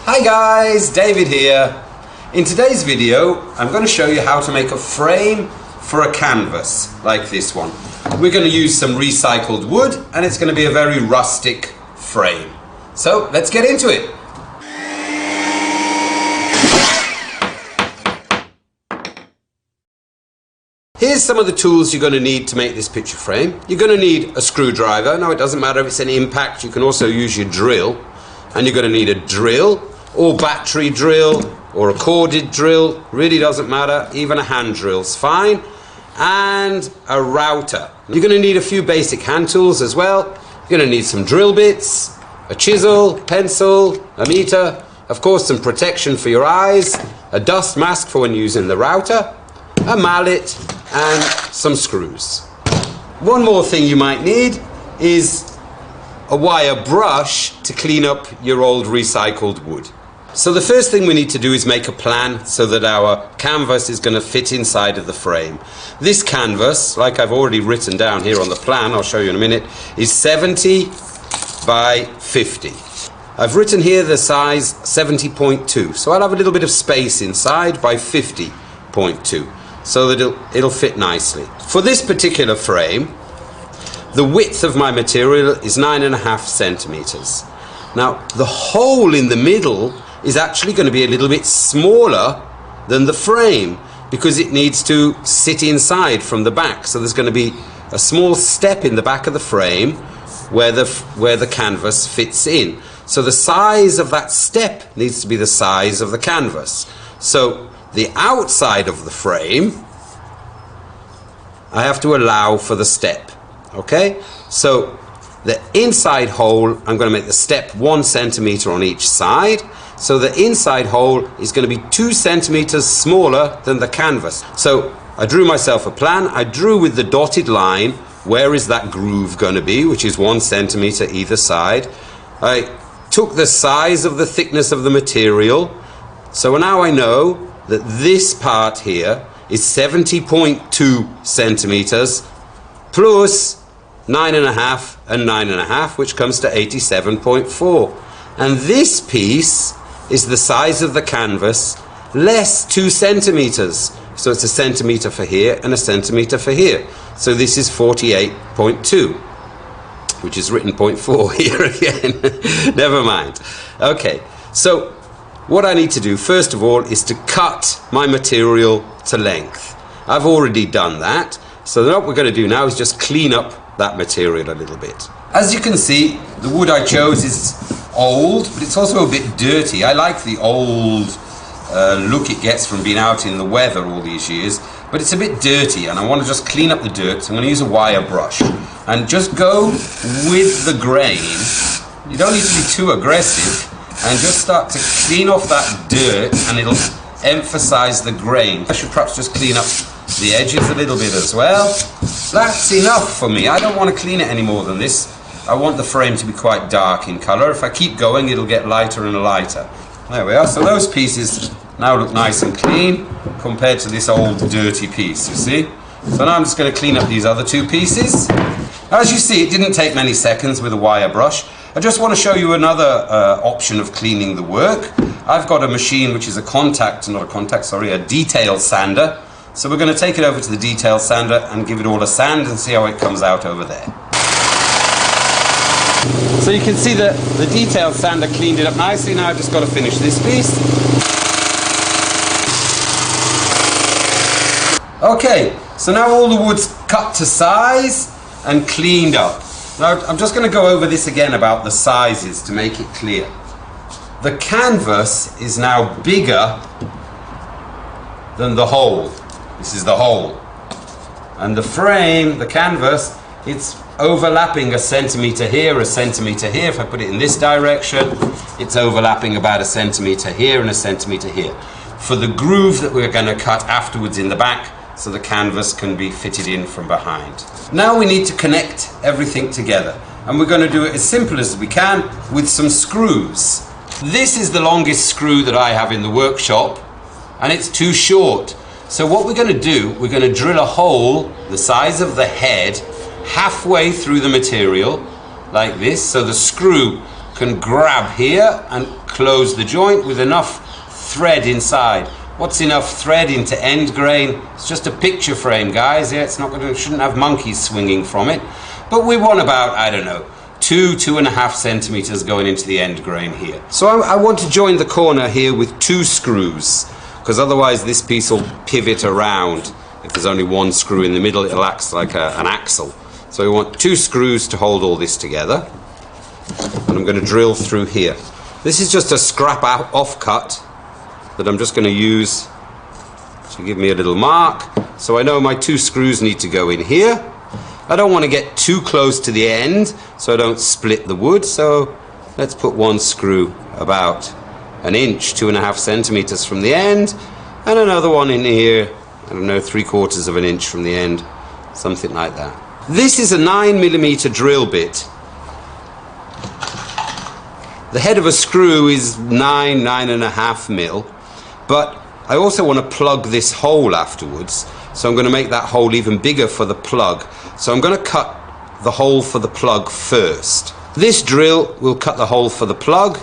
Hi guys, David here. In today's video, I'm going to show you how to make a frame for a canvas like this one. We're going to use some recycled wood and it's going to be a very rustic frame. So let's get into it. Here's some of the tools you're going to need to make this picture frame. You're going to need a screwdriver. Now it doesn't matter if it's an impact, you can also use your drill. And you're going to need a drill or battery drill or a corded drill, really doesn't matter, even a hand drill's fine, and a router. You're going to need a few basic hand tools as well. You're going to need some drill bits, a chisel, pencil, a meter, of course some protection for your eyes, a dust mask for when using the router, a mallet, and some screws. One more thing you might need is a wire brush to clean up your old recycled wood. So the first thing we need to do is make a plan so that our canvas is going to fit inside of the frame. This canvas, like I've already written down here on the plan, I'll show you in a minute, is 70 by 50. I've written here the size 70.2, so I'll have a little bit of space inside by 50.2 so that it'll fit nicely. For this particular frame, the width of my material is 9.5 centimeters. Now, the hole in the middle is actually going to be a little bit smaller than the frame because it needs to sit inside from the back. So there's going to be a small step in the back of the frame where the canvas fits in. So the size of that step needs to be the size of the canvas. So the outside of the frame, I have to allow for the step. Okay, so the inside hole, I'm going to make the step 1 centimeter on each side. So the inside hole is going to be 2 centimeters smaller than the canvas. So I drew myself a plan. I drew with the dotted line where is that groove going to be, which is 1 centimeter either side. I took the size of the thickness of the material. So now I know that this part here is 70.2 centimeters plus 9.5 and 9.5, which comes to 87.4. And this piece is the size of the canvas less 2 centimeters. So it's a centimeter for here and a centimeter for here. So this is 48.2, which is written 0.4 here again. Never mind. Okay, so what I need to do first of all is to cut my material to length. I've already done that. So what we're going to do now is just clean up that material a little bit. As you can see, the wood I chose is old, but it's also a bit dirty. I like the old look it gets from being out in the weather all these years, but it's a bit dirty and I want to just clean up the dirt. So I'm going to use a wire brush and just go with the grain. You don't need to be too aggressive, and just start to clean off that dirt and it'll emphasize the grain. I should perhaps just clean up the edges a little bit as well. That's enough for me. I don't want to clean it any more than this. I want the frame to be quite dark in color. If I keep going, it'll get lighter and lighter. There we are. So those pieces now look nice and clean compared to this old dirty piece, you see. So now I'm just going to clean up these other two pieces. As you see, it didn't take many seconds with a wire brush. I just want to show you another option of cleaning the work. I've got a machine which is a detail sander. So we're going to take it over to the detail sander and give it all a sand and see how it comes out over there. So you can see that the detail sander cleaned it up nicely. Now I've just got to finish this piece. Okay, so now all the wood's cut to size and cleaned up. Now I'm just going to go over this again about the sizes to make it clear. The canvas is now bigger than the hole. This is the hole. And the frame, the canvas, it's overlapping a centimeter here, a centimeter here. If I put it in this direction, it's overlapping about a centimeter here and a centimeter here. For the groove that we're going to cut afterwards in the back, so the canvas can be fitted in from behind. Now we need to connect everything together. And we're going to do it as simple as we can with some screws. This is the longest screw that I have in the workshop, and it's too short. So what we're going to do, we're going to drill a hole the size of the head halfway through the material like this, so the screw can grab here and close the joint with enough thread inside. What's enough thread into end grain? It's just a picture frame, guys. Yeah, it's not going to, shouldn't have monkeys swinging from it. But we want about, I don't know, 2.5 centimeters going into the end grain here. So I want to join the corner here with 2 screws, because otherwise this piece will pivot around. If there's only 1 screw in the middle, it'll act like an axle. So we want 2 screws to hold all this together. And I'm going to drill through here. This is just a scrap offcut that I'm just going to use to give me a little mark. So I know my 2 screws need to go in here. I don't want to get too close to the end so I don't split the wood. So let's put 1 screw about 1 inch, 2.5 centimeters from the end, and another one in here, I don't know, 3/4 of an inch from the end, something like that. This is a 9mm drill bit. The head of a screw is 9.5 mil, but I also want to plug this hole afterwards, so I'm going to make that hole even bigger for the plug. So I'm going to cut the hole for the plug first. This drill will cut the hole for the plug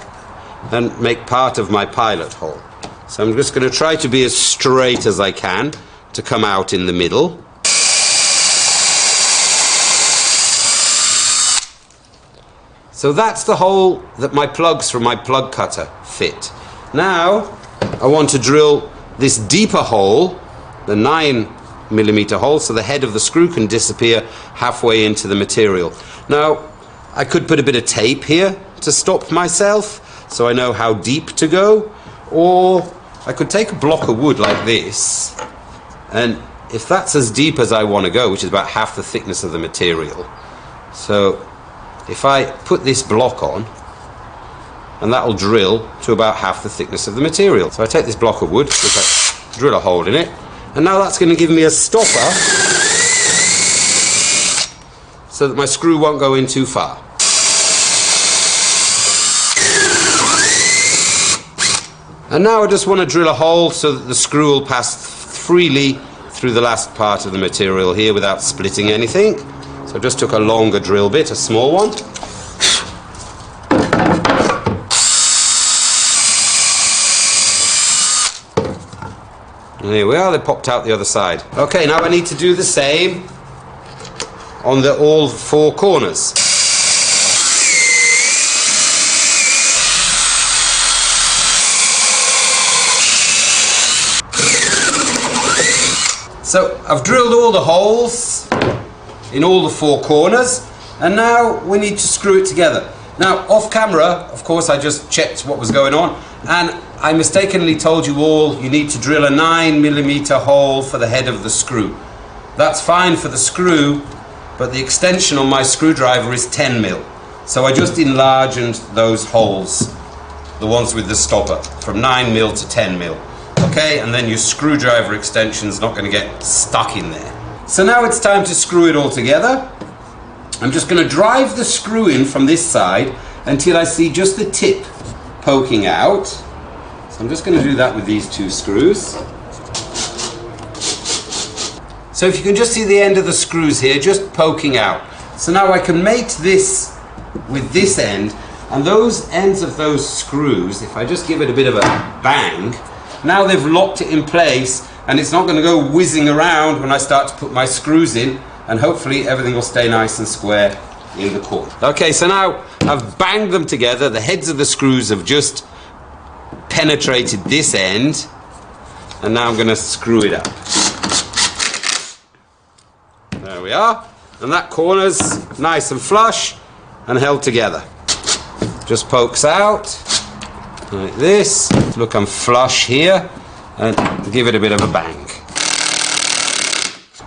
and make part of my pilot hole. So I'm just going to try to be as straight as I can to come out in the middle. So that's the hole that my plugs from my plug cutter fit. Now I want to drill this deeper hole, the 9mm hole, so the head of the screw can disappear halfway into the material. Now I could put a bit of tape here to stop myself so I know how deep to go, or I could take a block of wood like this, and if that's as deep as I want to go, which is about half the thickness of the material, so if I put this block on, and that'll drill to about half the thickness of the material. So I take this block of wood, which I drill a hole in it, and now that's going to give me a stopper so that my screw won't go in too far. And now I just want to drill a hole so that the screw will pass freely through the last part of the material here without splitting anything. So I just took a longer drill bit, a small one. And here we are, they popped out the other side. Okay, now I need to do the same on all 4 corners. So I've drilled all the holes in all the 4 corners, and now we need to screw it together. Now off camera, of course, I just checked what was going on, and I mistakenly told you all you need to drill a 9mm hole for the head of the screw. That's fine for the screw, but the extension on my screwdriver is 10 mil. So I just enlarged those holes, the ones with the stopper, from 9 mil to 10 mil. Okay, and then your screwdriver extension's not going to get stuck in there. So now it's time to screw it all together. I'm just going to drive the screw in from this side until I see just the tip poking out. So I'm just going to do that with these 2 screws. So if you can just see the end of the screws here just poking out. So now I can mate this with this end, and those ends of those screws, if I just give it a bit of a bang, now they've locked it in place, and it's not going to go whizzing around when I start to put my screws in, and hopefully everything will stay nice and square in the corner. Okay, so now I've banged them together. The heads of the screws have just penetrated this end, and now I'm going to screw it up. There we are, and that corner's nice and flush and held together. Just pokes out like this. Look, I'm flush here, and give it a bit of a bang.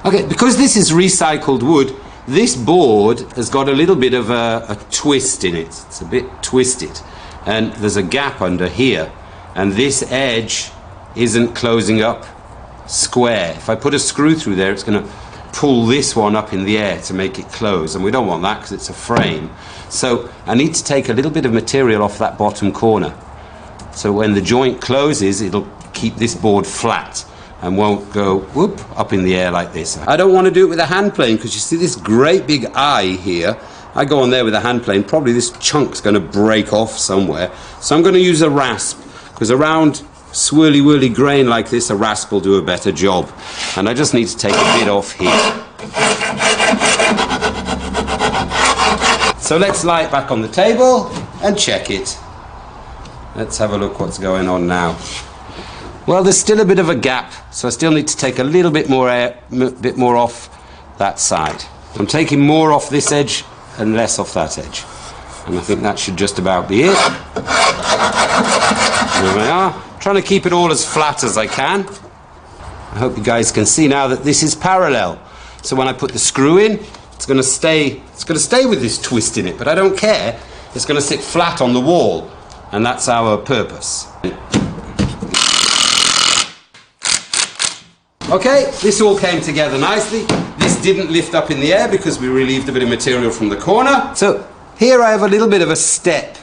Okay, because this is recycled wood, this board has got a little bit of a twist in it. It's a bit twisted, and there's a gap under here, and this edge isn't closing up square. If I put a screw through there, it's going to pull this one up in the air to make it close, and we don't want that because it's a frame. So I need to take a little bit of material off that bottom corner, so when the joint closes, it'll keep this board flat and won't go whoop up in the air like this. I don't want to do it with a hand plane, because you see this great big eye here, I go on there with a hand plane, probably this chunk's going to break off somewhere. So I'm going to use a rasp, because around swirly whirly grain like this, a rasp will do a better job. And I just need to take a bit off here. So let's lie it back on the table and check it. Let's have a look what's going on now. Well, there's still a bit of a gap, so I still need to take a little bit more off that side. I'm taking more off this edge and less off that edge. And I think that should just about be it. There we are. Trying to keep it all as flat as I can. I hope you guys can see now that this is parallel. So when I put the screw in, it's going to stay with this twist in it, but I don't care. It's going to sit flat on the wall, and that's our purpose. Okay, this all came together nicely. This didn't lift up in the air because we relieved a bit of material from the corner. So here I have a little bit of a step,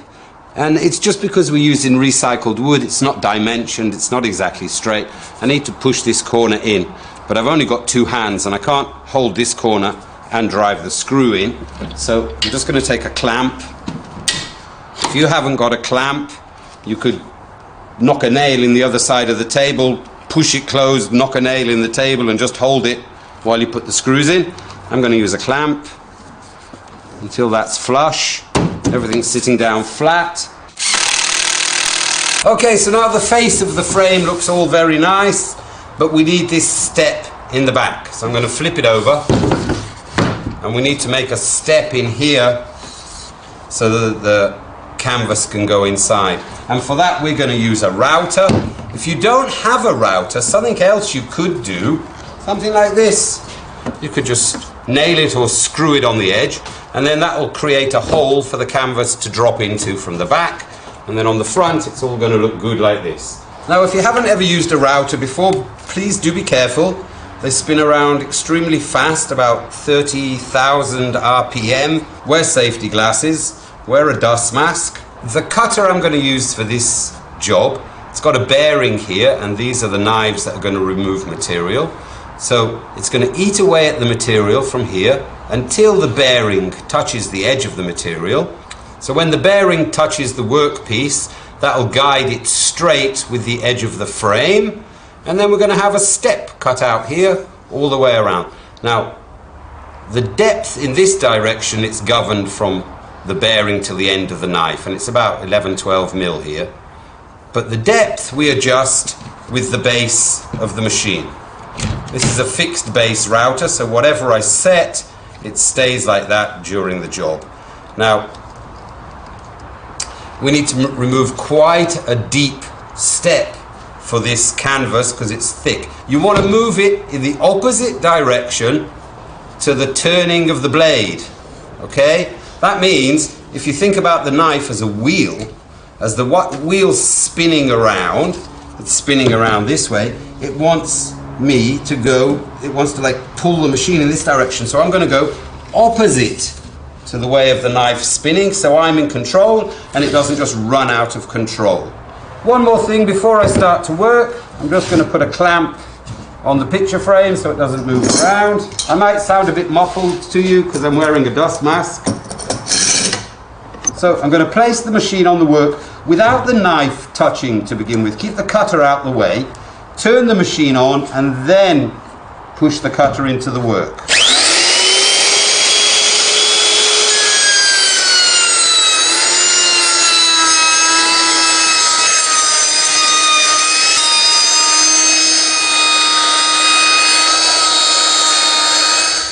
and it's just because we're using recycled wood. It's not dimensioned, it's not exactly straight. I need to push this corner in, but I've only got two hands and I can't hold this corner and drive the screw in. So I'm just going to take a clamp. If you haven't got a clamp, you could knock a nail in the other side of the table, push it closed, knock a nail in the table and just hold it while you put the screws in. I'm going to use a clamp until that's flush. Everything's sitting down flat. Okay, so now the face of the frame looks all very nice, but we need this step in the back. So I'm going to flip it over, and we need to make a step in here so that the canvas can go inside. And for that we're going to use a router. If you don't have a router, something else you could do, something like this. You could just nail it or screw it on the edge, and then that will create a hole for the canvas to drop into from the back, and then on the front it's all going to look good like this. Now if you haven't ever used a router before, please do be careful. They spin around extremely fast, about 30,000 RPM. Wear safety glasses, wear a dust mask. The cutter I'm going to use for this job, it's got a bearing here, and these are the knives that are going to remove material. So it's going to eat away at the material from here until the bearing touches the edge of the material. So when the bearing touches the workpiece, that'll guide it straight with the edge of the frame. And then we're going to have a step cut out here all the way around. Now, the depth in this direction, it's governed from the bearing to the end of the knife, and it's about 11-12 mil here. But the depth we adjust with the base of the machine. This is a fixed base router, so whatever I set, it stays like that during the job. Now, we need to remove quite a deep step for this canvas because it's thick. You want to move it in the opposite direction to the turning of the blade. Okay? That means if you think about the knife as a wheel, as the wheel's spinning around, it's spinning around this way, it wants me to go, it wants to like pull the machine in this direction. So I'm going to go opposite to the way of the knife spinning, so I'm in control and it doesn't just run out of control. One more thing before I start to work, I'm just going to put a clamp on the picture frame so it doesn't move around. I might sound a bit muffled to you because I'm wearing a dust mask. So I'm going to place the machine on the work without the knife touching to begin with. Keep the cutter out the way, turn the machine on, and then push the cutter into the work.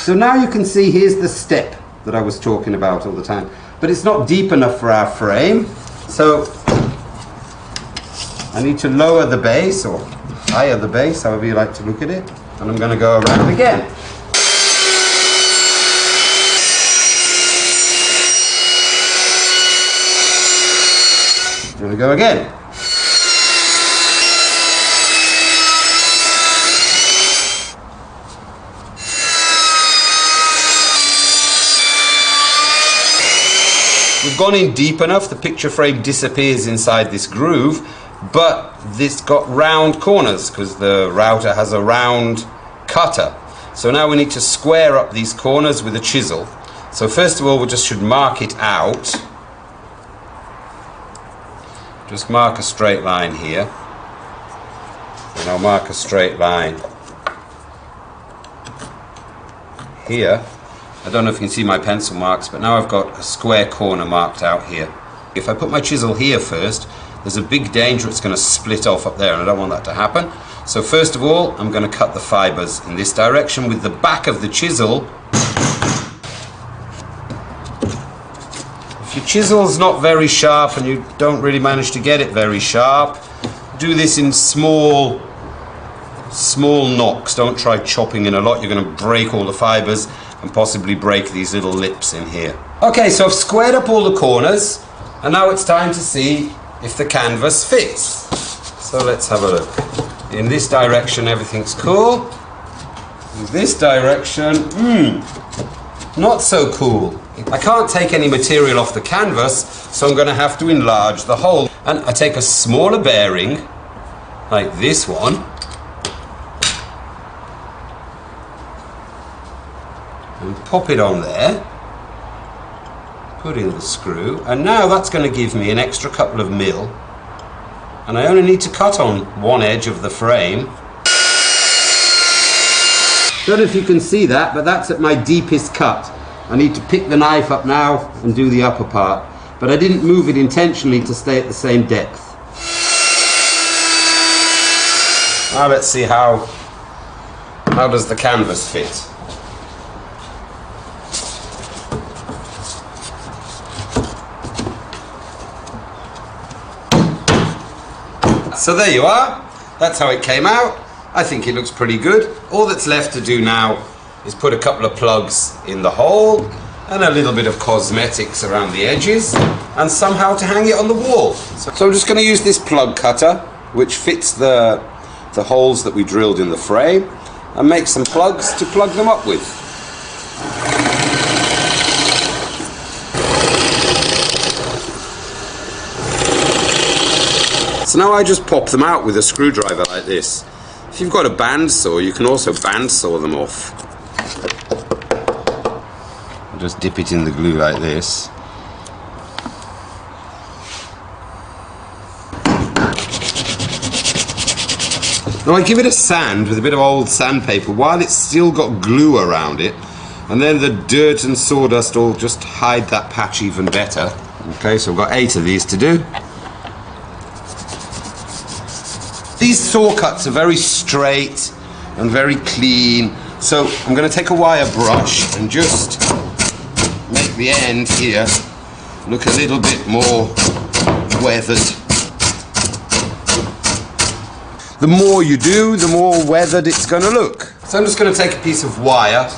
So now you can see here's the step that I was talking about all the time, but it's not deep enough for our frame, so I need to lower the base or higher the base, however you like to look at it, and I'm going to go around again. There we go again. We've gone in deep enough, the picture frame disappears inside this groove, but this got round corners because the router has a round cutter. So now we need to square up these corners with a chisel. So first of all, we just should mark it out. Just mark a straight line here. And I'll mark a straight line here. I don't know if you can see my pencil marks, but now I've got a square corner marked out here. If I put my chisel here first, there's a big danger it's going to split off up there, and I don't want that to happen. So first of all, I'm going to cut the fibers in this direction with the back of the chisel. If your chisel's not very sharp and you don't really manage to get it very sharp, do this in small knocks. Don't try chopping in a lot. You're going to break all the fibers and possibly break these little lips in here. Okay, so I've squared up all the corners, and now it's time to see if the canvas fits. So let's have a look. In this direction, everything's cool. In this direction, not so cool. I can't take any material off the canvas, so I'm going to have to enlarge the hole. And I take a smaller bearing, like this one, and pop it on there. Put in the screw, and now that's going to give me an extra couple of mil, and I only need to cut on one edge of the frame. Don't know if you can see that, but that's at my deepest cut. I need to pick the knife up now and do the upper part, but I didn't move it intentionally to stay at the same depth. Now let's see how does the canvas fit. So there you are, that's how it came out. I think it looks pretty good. All that's left to do now is put a couple of plugs in the hole and a little bit of cosmetics around the edges and somehow to hang it on the wall. So I'm just going to use this plug cutter, which fits the holes that we drilled in the frame, and make some plugs to plug them up with. So now I just pop them out with a screwdriver like this. If you've got a bandsaw, you can also bandsaw them off. Just dip it in the glue like this. Now I give it a sand with a bit of old sandpaper while it's still got glue around it, and then the dirt and sawdust will just hide that patch even better. Okay, so I've got 8 of these to do. These saw cuts are very straight and very clean, so I'm going to take a wire brush and just make the end here look a little bit more weathered. The more you do, the more weathered it's going to look. So I'm just going to take a piece of wire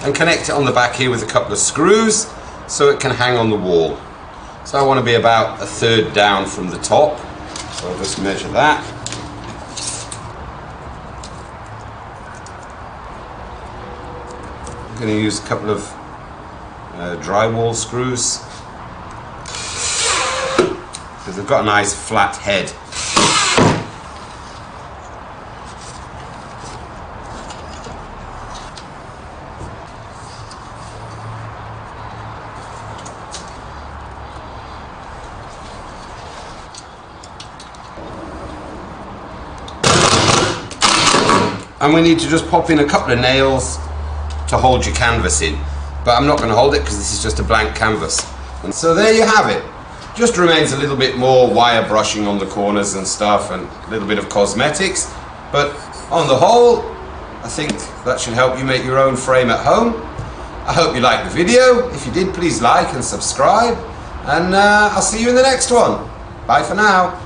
and connect it on the back here with a couple of screws so it can hang on the wall. So I want to be about 1/3 down from the top, so I'll just measure that. I'm going to use a couple of drywall screws because they've got a nice flat head. And we need to just pop in a couple of nails to hold your canvas in, but I'm not going to hold it because this is just a blank canvas. And so there you have it. Just remains a little bit more wire brushing on the corners and stuff, and a little bit of cosmetics, but on the whole I think that should help you make your own frame at home. I hope you liked the video. If you did, please like and subscribe, and I'll see you in the next one. Bye for now.